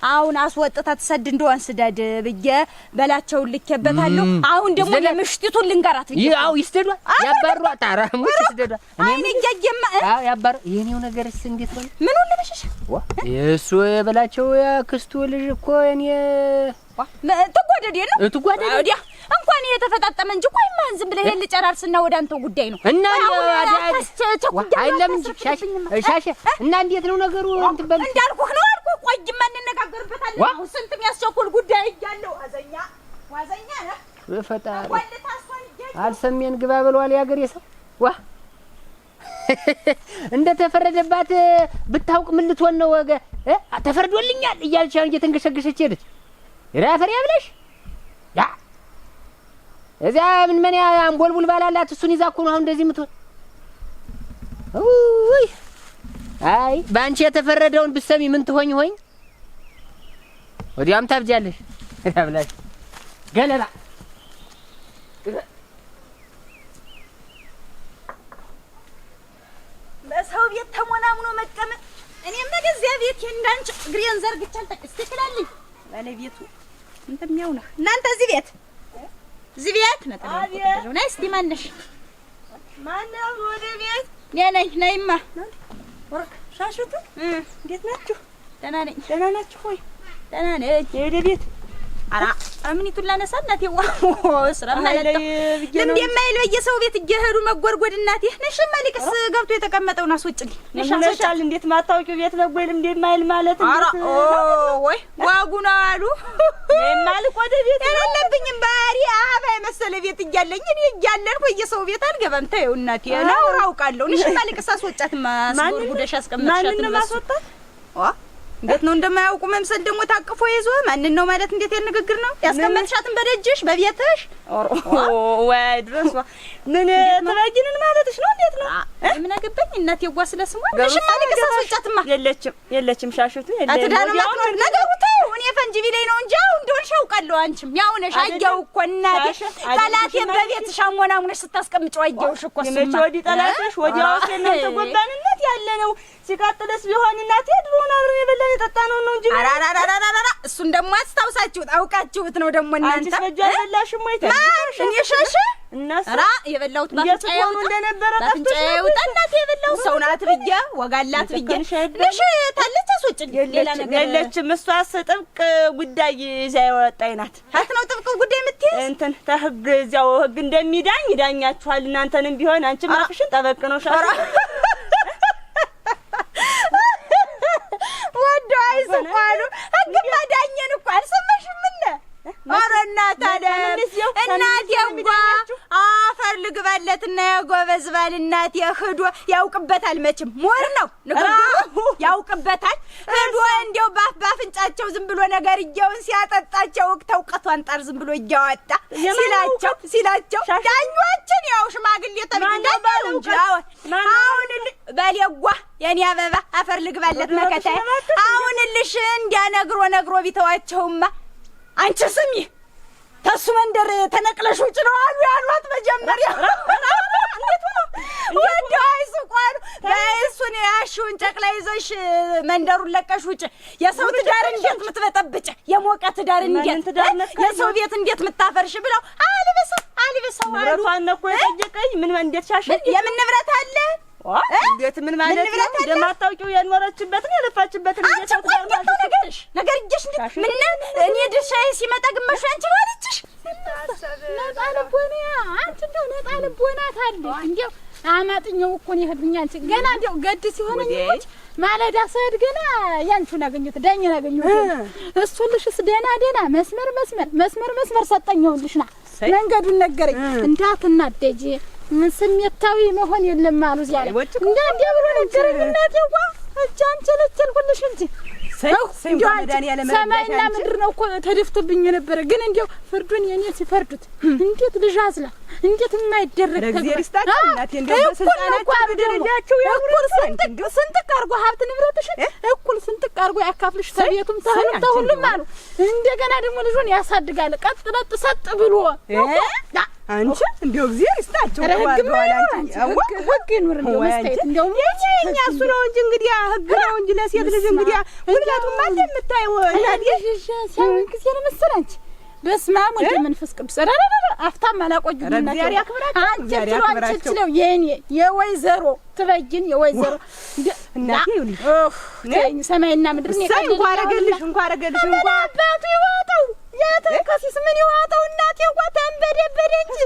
አሁን አስወጥታ ትሰድ እንደዋን ስዳድ ብዬ በላቸው ልኬበታለሁ። አሁን ደግሞ ለምሽቲቱን ልንገራት ብዬ ያው ይስተዷ ያባሯ ታራሙ ይስተዷ አይኔ ያየማ አዎ ያባሩ የኔው ነገርስ እንዴት ሆነ? ምን ሆነ በሽሽ ዋ የሱ በላቸው ያክስቱ ልጅ እኮ እኔ ተጓደዴ ነው ተጓደዴ ወዲያ እንኳን የተፈጣጠመ እንጂ ቆይ ማን ዝም ብለህ ይሄን ልጨራርስና ወደ አንተው ጉዳይ ነው እና አይለም እንጂ ሻሽ እና እንዴት ነው ነገሩ? እንትን በል እንዳልኩህ ነው አልኩህ። ቆይ ማንነጋገርበታለን። አሁን ስንት የሚያስቸኩል ጉዳይ እያለው ዋዘኛ ነህ በፈጣሪ አልሰሜን ግባ ብለዋል ያገሬ ሰው። ዋ እንደ ተፈረደባት ብታውቅ ምን ልትሆን ነው? ወገ ተፈርዶልኛል እያልሽ አሁን እየተንገሸገሸች ሄደች። ራፈር ያብለሽ ያ እዚያ ምን አንቦልቡል ባላላት እሱን ይዛ እኮ ነው አሁን እንደዚህ የምትሆን። ውይ አይ ባንቺ የተፈረደውን ብትሰሚ ምን ትሆኝ ሆኝ? ወዲያም ታብጃለሽ ያብላሽ ገለባ በሰው ቤት ተሞናሙኖ መቀመጥ። እኔም በገዚያ ቤት እንዳንቺ ግሬን ዘርግቻል ተከስተክላልኝ ባለቤቱ እንትም ያውና እናንተ እዚህ ቤት መጣው ነይ እስቲ ማነሽ? ማነው ወደ ቤት? ነኝ ነይማ ወርቅ ሻሽቱ እንዴት ናችሁ? ደህና ነኝ። ደህና ናችሁ ሆይ? ደህና ነኝ። ወደ ቤት አራ አምኒቱን ላነሳ እናቴ ስራ ማለት ነው። ለምን የማይል በየሰው ቤት እየሄዱ መጎርጎድ እናቴ ነሽ ማሊክስ ገብቶ የተቀመጠውን አስወጭልኝ ነሽ አስወጫል። እንዴት ማታውቂው ቤት ነው ወይ እንደማይል ማለት ነው? አራ ወይ ዋጉ ነው አሉ የማልቅ ወደ ቤት ያለብኝም ባህሪ አባ የመሰለ ቤት እያለኝ እኔ እያለልኩ በየሰው ቤት አልገባም። ተይው እናቴ ነው አውቃለሁ። ነሽ ማሊክስ አስወጫት ማስጎርጉደሽ አስቀምጥሻት ነው ማስወጣት እንዴት ነው እንደማያውቁ መምሰል ደግሞ ታቅፎ ይዞ ማንን ነው ማለት እንዴት ያንግግር ነው ያስቀመጥሻትን በደጅሽ በቤትሽ ወይ ድረስ ምን ተባጊንን ማለትሽ ነው? እንዴት ነው ምን አገባኝ እናት የዋ ስለስሙ እሺ ማለት ከሳሶቻትማ የለችም ሻሽቱ አትዳኑ ማለት ነገሩ ተው እኔ ፈንጂ ቢለኝ ነው እንጂ አሁን እንደሆንሽ አውቃለሁ። አንቺም ያው ነሽ አየው እኮ እናቴ ጠላቴን በቤትሽ አሞናሙነሽ ስታስቀምጪው አየውሽ እኮ ስማ የመቼ ወዲ ጠላትሽ ወዲያው የእናንተ ጎባንነት ያለ ነው። ሲቃጥለስ ቢሆን እናቴ ድሮና አብረን የበላን የጠጣነው ነው እንጂ አራራራራራ እሱን ደግሞ አስታውሳችሁት አውቃችሁት ነው ደግሞ እናንተ አንቺ በጃ አይበላሽም ወይ ታዲያ እኔ ሸሸ እናስ ራ የበላውት ባፍንጫው እንደነበረ ባፍንጫው ጠናት የበላው ሰው ናት ብዬ ወጋላት ብዬ ነሽ ታለች አስወጭኝ ሌላ ነገር የለችም። እሷ ጥብቅ ጉዳይ ይዛ የወጣች ናት። ሀት ነው ጥብቅ ጉዳይ የምትይዝ እንትን ተህግ እዚያው ህግ እንደሚዳኝ ይዳኛችኋል። እናንተንም ቢሆን አንቺ ማፍሽን ጠበቅ ነው ሻራ ወዶ አይሰቋሉ ህግ ማዳኘን እኮ አልሰማሽም እንደ ማረና ታዲያ እናት ያጓ አፈር ልግባለትና ያጎበዝ ባል እናት ያህዶ ያውቅበታል። መቼም ሞር ነው ንግግሩ ያውቅበታል። ህዶ እንደው ባፍንጫቸው ዝም ብሎ ነገር እየውን ሲያጠጣቸው ተውቀቷን ጣር ዝም ብሎ እያወጣ ሲላቸው ዳኞችን ያው ሽማግሌ ተብለው እንጂ አሁን ባልየጓ የኔ አበባ አፈር ልግባለት መከታዬ አሁን ልሽ እንዲያ ነግሮ ቢተዋቸውማ አንቺ ስሚ ተሱ መንደር ተነቅለሽ ውጭ ነው አሉ ያሏት መጀመሪያ። እንዴት ነው ወዲያው አይሱቋሉ በእሱን ያሽውን ጨቅላ ይዘሽ መንደሩን ለቀሽ ውጭ። የሰው ትዳር እንዴት ምትበጠብጭ የሞቀ ትዳር እንዴት የሰው ቤት እንዴት ምታፈርሽ ብለው አልበሰው አሉ። ንብረቷን ነው እኮ የጠየቀኝ። ምን እንዴት ሻሽ የምን ንብረት አለ እንዴት ምን ማለት ነው? እንደማታውቂው የኖረችበትን የለፋችበትን እየሰው ነገር እጅሽ ምን እኔ ድርሻዬ ሲመጣ ግማሽ አንቺ ማለችሽ ነጣ ልቦና አንቺ እንደው ነጣ ልቦና ታለሽ እንደው አማጥኛው እኮ ነው ይሄዱኛል ገና እንደው ገድ ሲሆነኝ ልጅ ማለዳ ሰድ ገና ያንቹን አገኙት ዳኛን አገኙት እሱልሽስ ደና መስመር ሰጠኛውልሽና መንገዱን ነገረኝ እንዳትናደጂ ምን ስሜታዊ መሆን የለም አሉ ዚያለ እንዴ ብሎ ነገረኝ እናቴዋ እጃን ቸለቸልኩልሽ እንጂ ሰማይና ምድር ነው እኮ ተደፍቶብኝ ነበር ግን እንደው ፍርዱን የኔ ሲፈርዱት እንዴት ልጅ አዝላ እንዴት የማይደረግ ለእግዚአብሔር ይስጣችሁ እናቴ እንደው በስልጣናችሁ በደረጃችሁ ያውሩ ስንጥቅ አርጎ ሀብት ንብረትሽን እኩል ስንጥቅ አርጎ ያካፍልሽ ተቤቱም ተሁሉም አሉ እንደገና ደግሞ ልጁን ያሳድጋል ቀጥለጥ ሰጥ ብሎ አንቺ እንደው እግዚአብሔር ይስጣችሁ ተባረዋል አንቺ ህግ ይኑር እንደው መስጠት እንደው እኛ እሱ ነው እንጂ እንግዲህ ህግ ነው እንጂ ለሴት ልጅ እንግዲህ ሁላቱም አንተ የምታየው እናዲሽ ሳይሆን ጊዜ ለመሰላንች በስመ አብ ወልድ መንፈስ ቅዱስ አፍታም አላቆዩም እግዚአብሔር ያክብራችሁ አንቺ የኔ የወይዘሮ ትበይን የወይዘሮ እናቴ ይኸውልሽ ሰማይና ምድር ነው እንኳን አረገልሽ አባቱ ይዋጣው ያተከሲስ ምን ይዋጣው እናቴ እንኳን ተንበደበደ እንጂ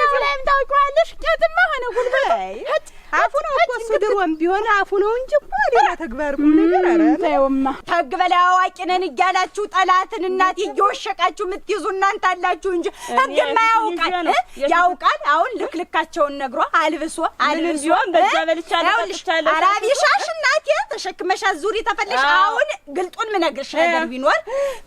ነው ላይም ታውቂዋለሽ ቄትማ ሆነ ጉልበት አፉ ነው እኮ እሱ ድሮም ቢሆን አፉ ነው እንጂ እኮ ሌላ ተግባር ቁም ነገር አረ ታውማ ተግበላ አዋቂ ነን እያላችሁ ጠላትን እናቴ እየወሸቃችሁ ምትይዙ እናንተ አላችሁ እንጂ ህግማ ያውቃል አሁን ልክልካቸውን ነግሮ አልብሶ በዛ በልቻለሁ አራቢሻሽ እናቴ ተሸክመሻ ዙሪ ተፈለሽ አሁን ግልጡን ምነግርሽ ነገር ቢኖር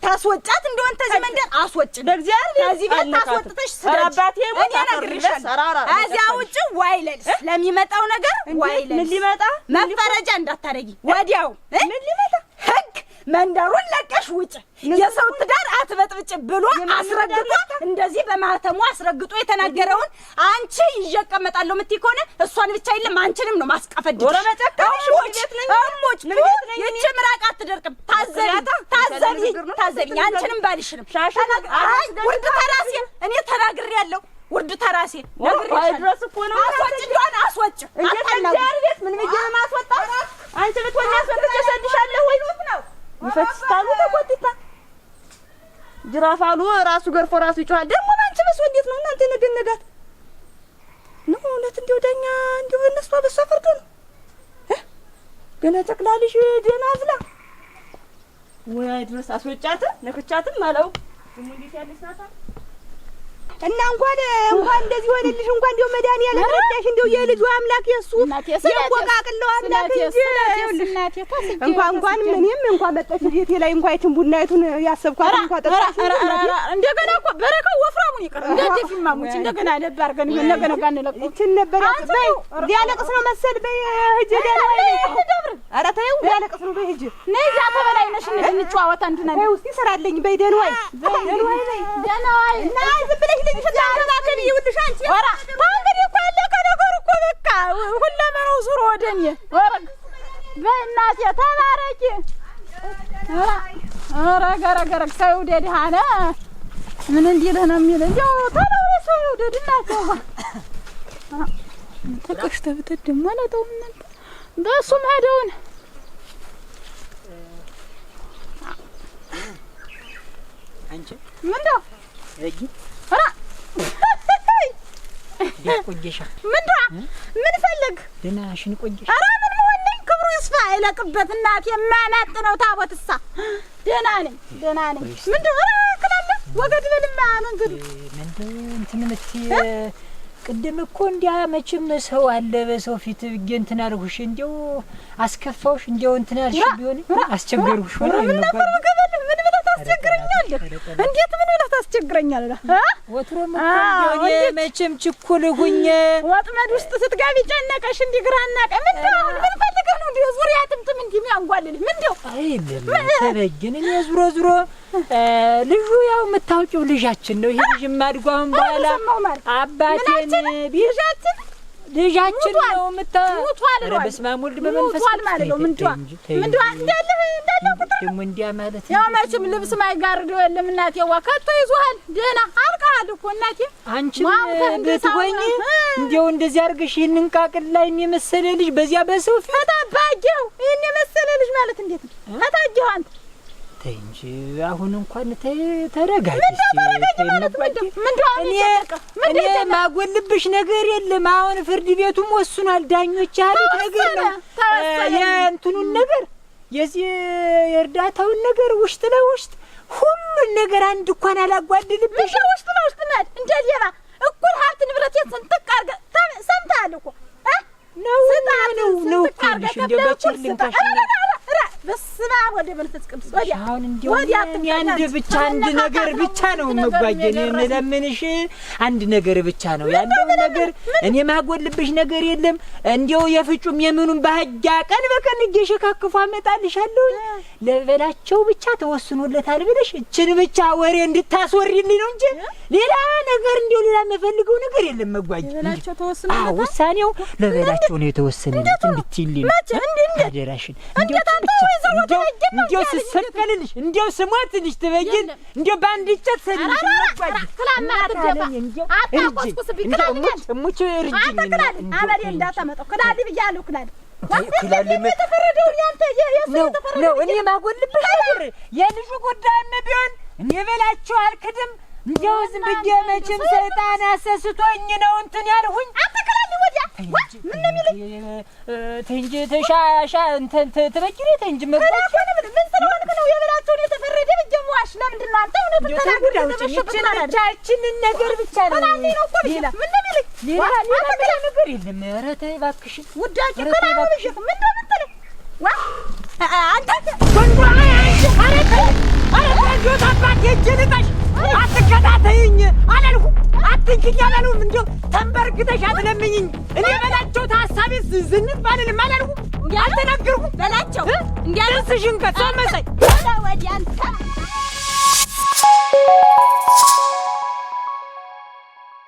ታስወጫት እንደሆነ ተዚህ መንደር አስወጭ በእግዚአብሔር ከዚህ ቤት ታስወጥተሽ ስራባቴ እኔ ነግርሻለሁ እዚያ ውጭ ዋይለልስ ለሚመጣው ነገር ዋይለልስ ምን ሊመጣ መፈረጃ እንዳታረጊ ወዲያው ምን ሊመጣ ህግ መንደሩን ለቀሽ ውጭ የሰው ትዳር አትበጥብጭ ብሎ አስረግጦ እንደዚህ በማህተሙ አስረግጦ የተናገረውን አንቺ ይጀቀመጣለሁ ምትይ ከሆነ እሷን ብቻ አይደለም አንቺንም ነው ማስቀፈድሽ ወረ መጨከሽ እሞች ይቺ ምራቅ አትደርቅም ታዘቢ አንቺንም ባልሽንም አይ ውርድ ተራሴ እኔ ተናግሬያለሁ ውርድ ተራሴ ድረስ እኮ ነው አስወጭ ቤት ምን ብዬ ማስወጣ አንቺ ብትወኛ አስወጥቼ ሰድሻለሁ ወይ ነው ይፈትስታሉ ተቆጥታ ጅራፋሉ ራሱ ገርፎ ራሱ ይጮሃል ደግሞ አንቺ በሱ እንዴት ነው እናንተ ነገነጋት ነው እውነት እንደው ዳኛ እንደው እነሱ በሷ ፈርዶ ነው ገና ተክላልሽ ደና አዝላ ወይ ድረስ አስወጫት ነክቻትም አለው ደግሞ እንዴት ያለሽ ናታ እና እንኳን እንደዚህ ሆነልሽ እንኳን እንደው መድኃኒዓለም ረዳሽ እንደው የልጁ አምላክ የሱ የቆቃቅለው አምላክ እንጂ እናቴ እንኳን ምንም እንኳን መጣሽ ቤቴ ላይ እንኳን ይችን ቡናይቱን ያሰብኳት እንኳን ጠጣሽ እንደገና እኮ በረከው ወፍራሙን ይቀር እንደዚህ ፊልማሙች እንደገና ነበር ግን እንደገና ጋር ነው ይችን ነበር ያስበይ ዲያለቅስ ነው መሰል በይ ሂጅ ደብር ኧረ ተይው ዲያለቅስ ነው በይ ሂጅ ነይ ዛ ተበላይ ነሽ እንጨዋወት አንዱና በይ ውስጥ ይሰራልኝ በይ ደንዋይ ደንዋይ እና ዝም ብለሽ ተንከባከቢ ይኸውልሽ አንቺ ኧረ ታንገዲህ እኮ ያለቀ ነገር እኮ በቃ ሁለመናው ዙሮ ወደኔ ወረግ በእናቴ ተባረኪ ኧረ ገረገረ ሰው ደድሃነ ምን እንዲልህ ነው የሚል እንደው ተለው ሰው ደድናቸው ተቀሽ ተብተድ ማለት ነው በሱ ማደውን አንቺ ምንድነው እጂ ኧረ ቆየሻ ምን ፈልግ ደናሽን ቆየሽ ኧረ ምን ሆነኝ ክብሩ ይስፋ አይለቅበት እናቴ የማናጥ ነው ታቦትሳ ደህና ነኝ ምንድነው ክላለ ወገድ በልማ መንገዱ እንትን ምትይ ቅድም እኮ እንዲያ መቼም ሰው አለ በሰው ፊት እንትን አልኩሽ እንደው አስከፋውሽ እንደው እንትን አልሽ ቢሆን አስቸገርኩሽ ሆነ ነበር ወገበል ምን ብለህ ታስቸግረኛለህ እንዴት ምን ብለህ ታስቸግረኛለህ ወትሮም እኮ እንደው መቼም ችኩል ሁኜ ወጥመድ ውስጥ ስትገቢ ጨነቀሽ እንዲግራና ቀምንድነው ምን ፈልገህ ነው እንዲሁ ዙሪያ ጥምጥም እንዲህ የሚያንጓልልህ ምንድነው? አይደለም ተበይን። እኔ ዙሮ ልጁ ያው የምታውቂው ልጃችን ነው። ይሄ ልጅ ማድጓን በኋላ አባቴን ቢዛችን ልጃችን ነው ሙቷል ነው። በስመ አብ ወልድ በመንፈስ ሙቷል ማለት ነው። ምንድነው እንዳለ ደግሞ እንዲያ ማለት ያው መቼም ልብስ ማይጋርደው የለም እናቴ። ከቶ ይዞሃል ደህና አልቀሃል እኮ እናቴ። አንቺም ብትሆኚ እንዲያው እንደዚህ አድርገሽ ይህንን ቃቅል ላይ የመሰለ ልጅ በዚያ በሰው ፊት ተጣባጊው ይህን የመሰለ ልጅ ማለት እንዴት ነው? ተጣጊው አንተ ተይ እንጂ አሁን እንኳን ተረጋጊ። እኔ ማጎልብሽ ነገር የለም። አሁን ፍርድ ቤቱም ወስኗል። ዳኞች ያሉት ነገር ነው። የእንትኑን ነገር የዚህ የእርዳታውን ነገር ውስጥ ለውስጥ ሁሉን ነገር አንድ እንኳን አላጓድልብሽ። ውስጥ ለውስጥ ማለት እንደ ሌባ እኩል ሀብት ንብረቴን ስንጥቅ አድርገህ ሰምተሃል እኮ ነው እኮልሽ እንደ በቸልንካሽ በስመ አብ ወደ መንፈስ ቅዱስ ወዲያ አሁን እንዲያው አንድ ብቻ አንድ ነገር ብቻ ነው የምጓጀን የምለምንሽ አንድ ነገር ብቻ ነው ያለው ነገር። እኔ ማጎልብሽ ነገር የለም። እንዲያው የፍጩም የምኑን ባህጃ ቀን በቀን እየሸካክፉ አመጣልሻለሁ። ለበላቸው ብቻ ተወስኖለታል ብለሽ እችን ብቻ ወሬ እንድታስወሪልኝ ነው እንጂ ሌላ ነገር እንዲያው ሌላ የምፈልገው ነገር የለም። መጓጀን ለበላቸው ተወስኖለታል። ውሳኔው ለበላቸው ነው የተወሰነለት። እንድትይልኝ አደራሽን እንዲያው ስሰቀልልሽ እንዲያው ስሞትልሽ ትበይን እንዲያው በአንድ እንጨት ሰልልሽ መጓጅ ክላማት ደፋ አታቆስቁስብኝ ክላልኛል እሙች እርጅኝ አበሬ እንዳታመጣው ክላል ብያለሁ። ክላል የተፈረደው ያንተ ነው። እኔ ማጎልብሽ ነገር የልጁ ጉዳይም ቢሆን እኔ በላቸው አልክድም። እንዲያው ዝም ብዬ መቼም ሰይጣን አሰስቶኝ ነው እንትን ያልሁኝ። አንተ ክላል ወዲያ ምን ነው የሚለኝ? ተንጂ ተሻሻ እንትን ትበቂሪ ተንጂ መግባት ምን ስለሆንክ ነው የበላቸውን የተፈረደ በጀሙዋሽ? ለምንድን ነው አንተ እውነቱን ተናግረህ ብቻችንን ነገር ብቻ ነው ምን ነው የሚለኝ? ሌላ ነገር የለም። ኧረ ተይ እባክሽን ውዳቂ ከላልሽ ምን ነው የምትለኝ? አንተ አትከታተይኝ አላልኩም። አትንኪኝ አላልኩም። እንዲያው ተንበርክተሽ አትለምኝኝ። እኔ በላቸው ታሳቢ ዝንጥ ባልልም አላልኩም። አልተናገርኩም በላቸው እንዲያለስሽን ከሰው መሳይ ወዲያ አንተ